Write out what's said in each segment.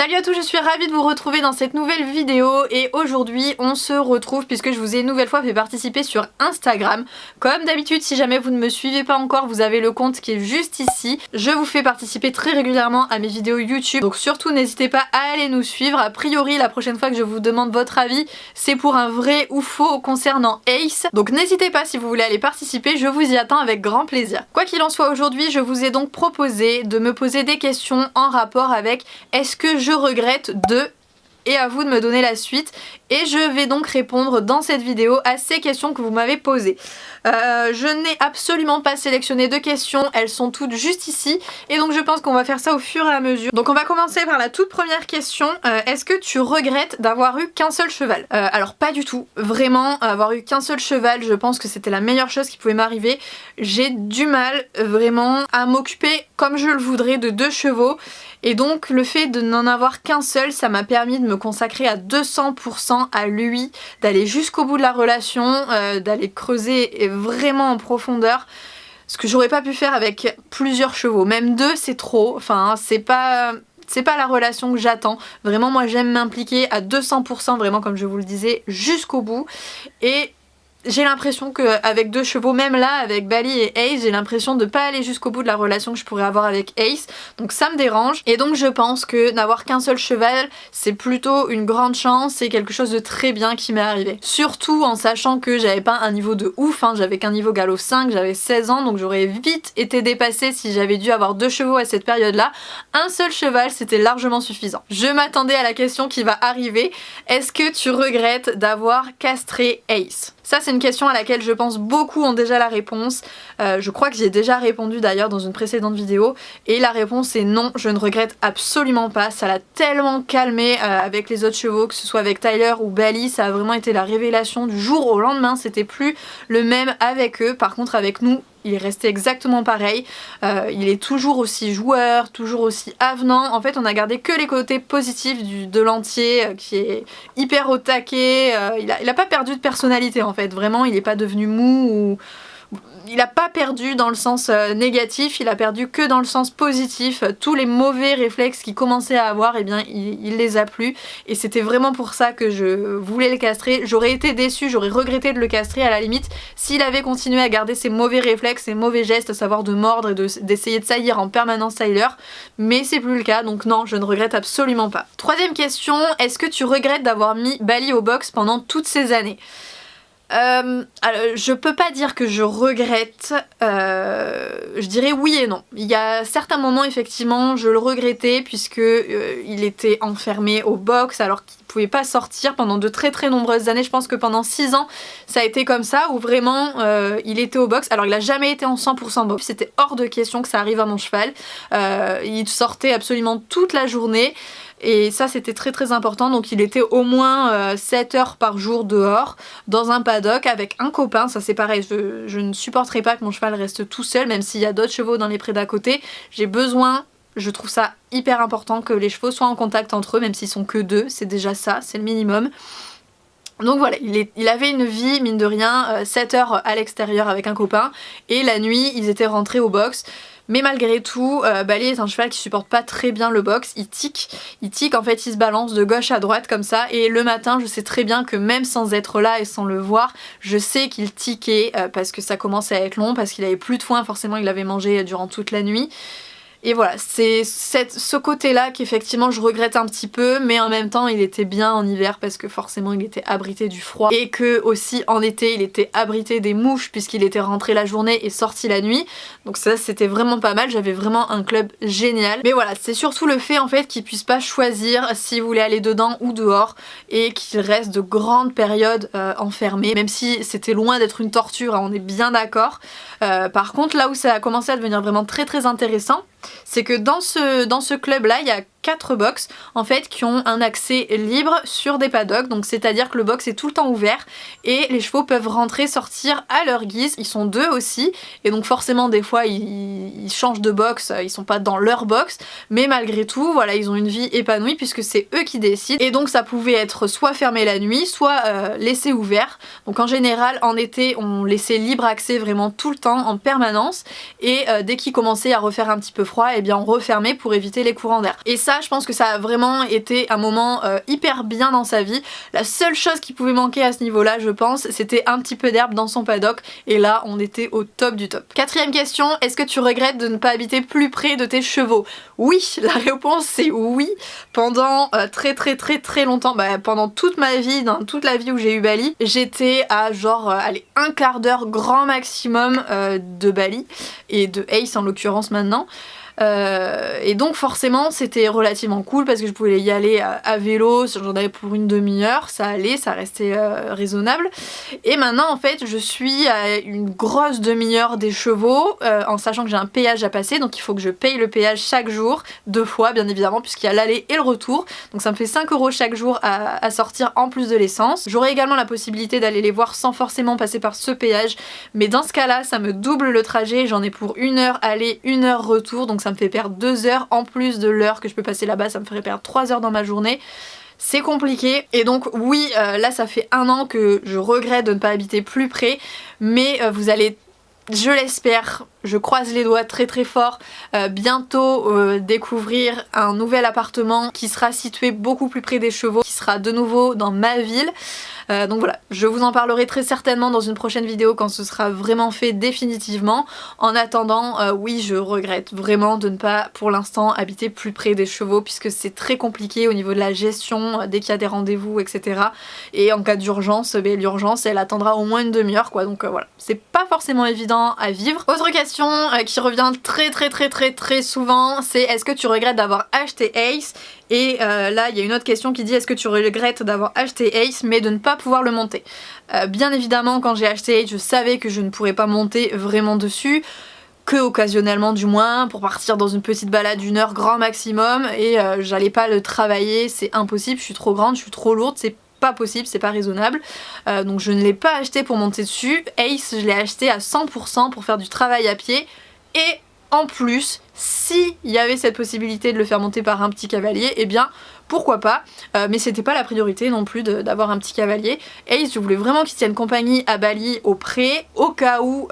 Salut à tous, je suis ravie de vous retrouver dans cette nouvelle vidéo et aujourd'hui on se retrouve puisque je vous ai une nouvelle fois fait participer sur Instagram. Comme d'habitude, si jamais vous ne me suivez pas encore, vous avez le compte qui est juste ici. Je vous fais participer très régulièrement à mes vidéos YouTube, donc surtout n'hésitez pas à aller nous suivre. A priori, la prochaine fois que je vous demande votre avis, c'est pour un vrai ou faux concernant Ace. Donc n'hésitez pas si vous voulez aller participer, je vous y attends avec grand plaisir. Quoi qu'il en soit, aujourd'hui je vous ai donc proposé de me poser des questions en rapport avec est-ce que je regrette de... et à vous de me donner la suite et je vais donc répondre dans cette vidéo à ces questions que vous m'avez posées. Je n'ai absolument pas sélectionné de questions, elles sont toutes juste ici et donc je pense qu'on va faire ça au fur et à mesure. Donc on va commencer par la toute première question. Est-ce que tu regrettes d'avoir eu qu'un seul cheval? Alors pas du tout, vraiment avoir eu qu'un seul cheval, je pense que c'était la meilleure chose qui pouvait m'arriver. J'ai du mal vraiment à m'occuper comme je le voudrais de 2 chevaux. Et donc le fait de n'en avoir qu'un seul, ça m'a permis de me consacrer à 200% à lui, d'aller jusqu'au bout de la relation, d'aller creuser vraiment en profondeur. Ce que j'aurais pas pu faire avec plusieurs chevaux. Même 2 c'est trop, enfin c'est pas la relation que j'attends. Vraiment moi j'aime m'impliquer à 200%, vraiment comme je vous le disais, jusqu'au bout. Et j'ai l'impression qu'avec 2 chevaux, même là avec Bali et Ace, j'ai l'impression de pas aller jusqu'au bout de la relation que je pourrais avoir avec Ace, donc ça me dérange. Et donc je pense que n'avoir qu'un seul cheval, c'est plutôt une grande chance, c'est quelque chose de très bien qui m'est arrivé. Surtout en sachant que j'avais pas un niveau de ouf, hein, j'avais qu'un niveau galop 5, j'avais 16 ans, donc j'aurais vite été dépassée si j'avais dû avoir 2 chevaux à cette période-là. Un seul cheval, c'était largement suffisant. Je m'attendais à la question qui va arriver, est-ce que tu regrettes d'avoir castré Ace? Ça c'est une question à laquelle je pense beaucoup ont déjà la réponse. Je crois que j'y ai déjà répondu d'ailleurs dans une précédente vidéo. Et la réponse est non, je ne regrette absolument pas. Ça l'a tellement calmé avec les autres chevaux, que ce soit avec Tyler ou Bali. Ça a vraiment été la révélation du jour au lendemain. C'était plus le même avec eux. Par contre avec nous, il est resté exactement pareil, il est toujours aussi joueur, toujours aussi avenant. En fait on a gardé que les côtés positifs de l'entier qui est hyper au taquet, il a pas perdu de personnalité en fait, vraiment il est pas devenu mou ou... Il a pas perdu dans le sens négatif, il a perdu que dans le sens positif. Tous les mauvais réflexes qu'il commençait à avoir, eh bien il les a plus. Et c'était vraiment pour ça que je voulais le castrer. J'aurais été déçue, j'aurais regretté de le castrer à la limite s'il avait continué à garder ses mauvais réflexes, ses mauvais gestes, à savoir de mordre et d'essayer de saillir en permanence Tyler. Mais c'est plus le cas, donc non, je ne regrette absolument pas. Troisième question, est-ce que tu regrettes d'avoir mis Bali au box pendant toutes ces années? Alors, je peux pas dire que je regrette, je dirais oui et non. Il y a certains moments effectivement je le regrettais puisque il était enfermé au box alors qu'il pouvait pas sortir pendant de très nombreuses années. Je pense que pendant 6 ans ça a été comme ça où vraiment il était au box. Alors il a jamais été en 100% box, c'était hors de question que ça arrive à mon cheval. Il sortait absolument toute la journée. Et ça c'était très important, donc il était au moins 7 heures par jour dehors, dans un paddock avec un copain. Ça c'est pareil, je ne supporterai pas que mon cheval reste tout seul, même s'il y a d'autres chevaux dans les prés d'à côté. J'ai besoin, je trouve ça hyper important que les chevaux soient en contact entre eux, même s'ils sont que 2, c'est déjà ça, c'est le minimum. Donc voilà, il avait une vie, mine de rien, 7 heures à l'extérieur avec un copain, et la nuit ils étaient rentrés au box. Mais malgré tout, Bali est un cheval qui supporte pas très bien le box, il tique en fait, il se balance de gauche à droite comme ça, et le matin je sais très bien que même sans être là et sans le voir, je sais qu'il tiquait parce que ça commençait à être long, parce qu'il avait plus de foin, forcément il avait mangé durant toute la nuit. Et voilà, c'est ce côté-là qu'effectivement je regrette un petit peu, mais en même temps il était bien en hiver parce que forcément il était abrité du froid et que aussi en été il était abrité des mouches puisqu'il était rentré la journée et sorti la nuit. Donc ça c'était vraiment pas mal, j'avais vraiment un club génial. Mais voilà, c'est surtout le fait en fait qu'il puisse pas choisir s'il voulait aller dedans ou dehors et qu'il reste de grandes périodes enfermé, même si c'était loin d'être une torture, hein, on est bien d'accord. Par contre là où ça a commencé à devenir vraiment très intéressant, c'est que dans ce club là il y a 4 box en fait qui ont un accès libre sur des paddocks, donc c'est à dire que le box est tout le temps ouvert et les chevaux peuvent rentrer, sortir à leur guise. Ils sont 2 aussi et donc forcément des fois ils changent de box, ils sont pas dans leur box, mais malgré tout voilà, ils ont une vie épanouie puisque c'est eux qui décident. Et donc ça pouvait être soit fermé la nuit, soit laissé ouvert. Donc en général en été on laissait libre accès vraiment tout le temps en permanence, et dès qu'il commençait à refaire un petit peu froid, et bien on refermait pour éviter les courants d'air. Et ça ça, je pense que ça a vraiment été un moment hyper bien dans sa vie. La seule chose qui pouvait manquer à ce niveau-là, je pense, c'était un petit peu d'herbe dans son paddock, et là on était au top du top. Quatrième question, est-ce que tu regrettes de ne pas habiter plus près de tes chevaux? Oui, la réponse c'est oui. Pendant très longtemps, pendant toute ma vie, dans toute la vie où j'ai eu Bali, j'étais à genre allez, un quart d'heure grand maximum de Bali, et de Ace en l'occurrence maintenant. Et donc forcément c'était relativement cool parce que je pouvais y aller à vélo, j'en avais pour une demi-heure, ça allait, ça restait raisonnable. Et maintenant en fait je suis à une grosse demi-heure des chevaux, en sachant que j'ai un péage à passer, donc il faut que je paye le péage chaque jour, 2 fois bien évidemment, puisqu'il y a l'aller et le retour, donc ça me fait 5 € chaque jour à sortir en plus de l'essence. J'aurai également la possibilité d'aller les voir sans forcément passer par ce péage, mais dans ce cas là ça me double le trajet, j'en ai pour 1 heure aller, 1 heure retour, donc ça me fait perdre 2 heures en plus de l'heure que je peux passer là-bas, ça me ferait perdre 3 heures dans ma journée. C'est compliqué, et donc oui, là ça fait 1 an que je regrette de ne pas habiter plus près, mais vous allez, je l'espère, je croise les doigts très fort, bientôt découvrir un nouvel appartement qui sera situé beaucoup plus près des chevaux, qui sera de nouveau dans ma ville. Donc voilà, je vous en parlerai très certainement dans une prochaine vidéo quand ce sera vraiment fait définitivement. En attendant, oui, je regrette vraiment de ne pas pour l'instant habiter plus près des chevaux, puisque c'est très compliqué au niveau de la gestion, dès qu'il y a des rendez-vous, etc. Et en cas d'urgence, l'urgence elle attendra au moins une demi-heure quoi, donc voilà, c'est pas forcément évident à vivre. Autre question qui revient très souvent, c'est est-ce que tu regrettes d'avoir acheté Ace? Et là il y a une autre question qui dit est-ce que tu regrettes d'avoir acheté Ace mais de ne pas pouvoir le monter? Bien évidemment quand j'ai acheté Ace je savais que je ne pourrais pas monter vraiment dessus, que occasionnellement du moins, pour partir dans une petite balade d'1 heure grand maximum, et j'allais pas le travailler, c'est impossible, je suis trop grande, je suis trop lourde, c'est pas possible, c'est pas raisonnable. Donc je ne l'ai pas acheté pour monter dessus. Ace je l'ai acheté à 100% pour faire du travail à pied, et en plus, s'il y avait cette possibilité de le faire monter par un petit cavalier, eh bien pourquoi pas, mais c'était pas la priorité non plus d'avoir un petit cavalier. Ace, je voulais vraiment qu'il tienne compagnie à Bali au pré, au cas où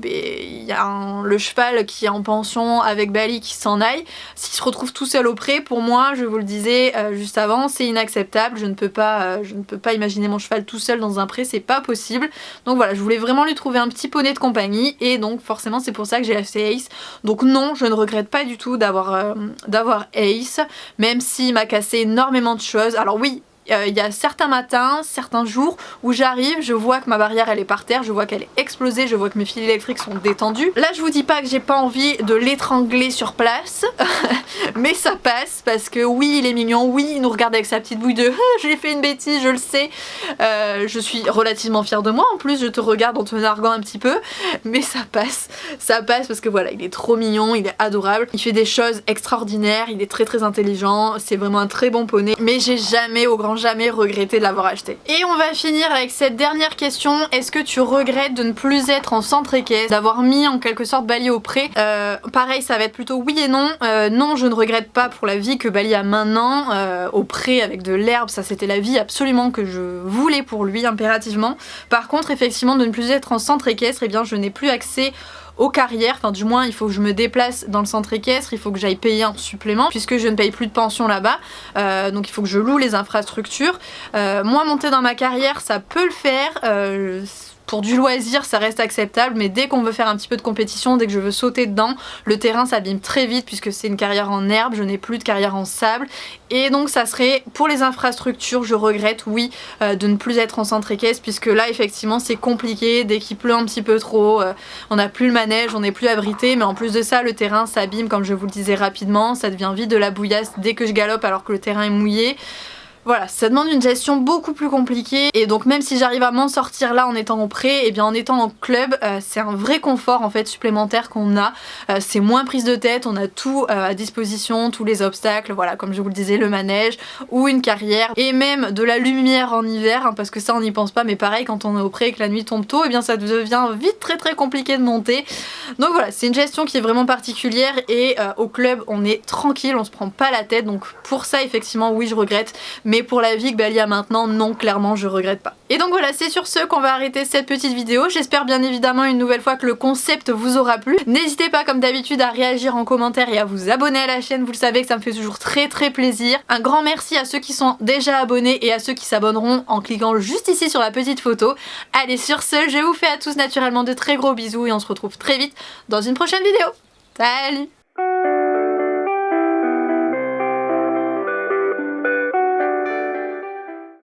il y a le cheval qui est en pension avec Bali qui s'en aille. S'il se retrouve tout seul au pré, pour moi, je vous le disais juste avant, c'est inacceptable. Je ne peux pas imaginer mon cheval tout seul dans un pré, c'est pas possible. Donc voilà, je voulais vraiment lui trouver un petit poney de compagnie, et donc forcément c'est pour ça que j'ai acheté Ace. Donc non, je ne regrette pas du tout d'avoir Ace, même s'il m'a cassé énormément de choses. Alors oui, il y a certains matins, certains jours où j'arrive, je vois que ma barrière elle est par terre, je vois qu'elle est explosée, je vois que mes fils électriques sont détendus. Là je vous dis pas que j'ai pas envie de l'étrangler sur place, mais ça passe parce que oui il est mignon, oui il nous regarde avec sa petite bouille de j'ai fait une bêtise, je le sais. Je suis relativement fière de moi, en plus je te regarde en te narguant un petit peu, mais ça passe parce que voilà, il est trop mignon, il est adorable, il fait des choses extraordinaires, il est très intelligent, c'est vraiment un très bon poney, mais j'ai jamais au grand jamais regretté de l'avoir acheté. Et on va finir avec cette dernière question, est-ce que tu regrettes de ne plus être en centre équestre, d'avoir mis en quelque sorte Bali au pré? Pareil, ça va être plutôt oui et non. Non, je ne regrette pas pour la vie que Bali a maintenant, au pré avec de l'herbe, ça c'était la vie absolument que je voulais pour lui impérativement. Par contre effectivement de ne plus être en centre équestre, eh bien je n'ai plus accès aux carrières, enfin du moins il faut que je me déplace dans le centre équestre, il faut que j'aille payer un supplément puisque je ne paye plus de pension là-bas, donc il faut que je loue les infrastructures. Moi monter dans ma carrière ça peut le faire, pour du loisir ça reste acceptable, mais dès qu'on veut faire un petit peu de compétition, dès que je veux sauter dedans, le terrain s'abîme très vite puisque c'est une carrière en herbe, je n'ai plus de carrière en sable, et donc ça serait pour les infrastructures, je regrette oui de ne plus être en centre équestre, puisque là effectivement c'est compliqué, dès qu'il pleut un petit peu trop, on n'a plus le manège, on n'est plus abrité, mais en plus de ça le terrain s'abîme comme je vous le disais rapidement, ça devient vite de la bouillasse dès que je galope alors que le terrain est mouillé. Voilà, ça demande une gestion beaucoup plus compliquée, et donc même si j'arrive à m'en sortir là en étant au pré, et bien en étant en club, c'est un vrai confort en fait supplémentaire qu'on a, c'est moins prise de tête, on a tout à disposition, tous les obstacles, voilà, comme je vous le disais, le manège ou une carrière, et même de la lumière en hiver, hein, parce que ça on n'y pense pas, mais pareil quand on est au pré et que la nuit tombe tôt, et bien ça devient vite très compliqué de monter. Donc voilà, c'est une gestion qui est vraiment particulière, et au club on est tranquille, on se prend pas la tête, donc pour ça effectivement oui je regrette. mais pour la vie que il y a maintenant, non, clairement je regrette pas. Et donc voilà, c'est sur ce qu'on va arrêter cette petite vidéo. J'espère bien évidemment une nouvelle fois que le concept vous aura plu. N'hésitez pas comme d'habitude à réagir en commentaire et à vous abonner à la chaîne, vous le savez que ça me fait toujours très plaisir. Un grand merci à ceux qui sont déjà abonnés et à ceux qui s'abonneront en cliquant juste ici sur la petite photo. Allez, sur ce, je vous fais à tous naturellement de très gros bisous et on se retrouve très vite dans une prochaine vidéo. Salut!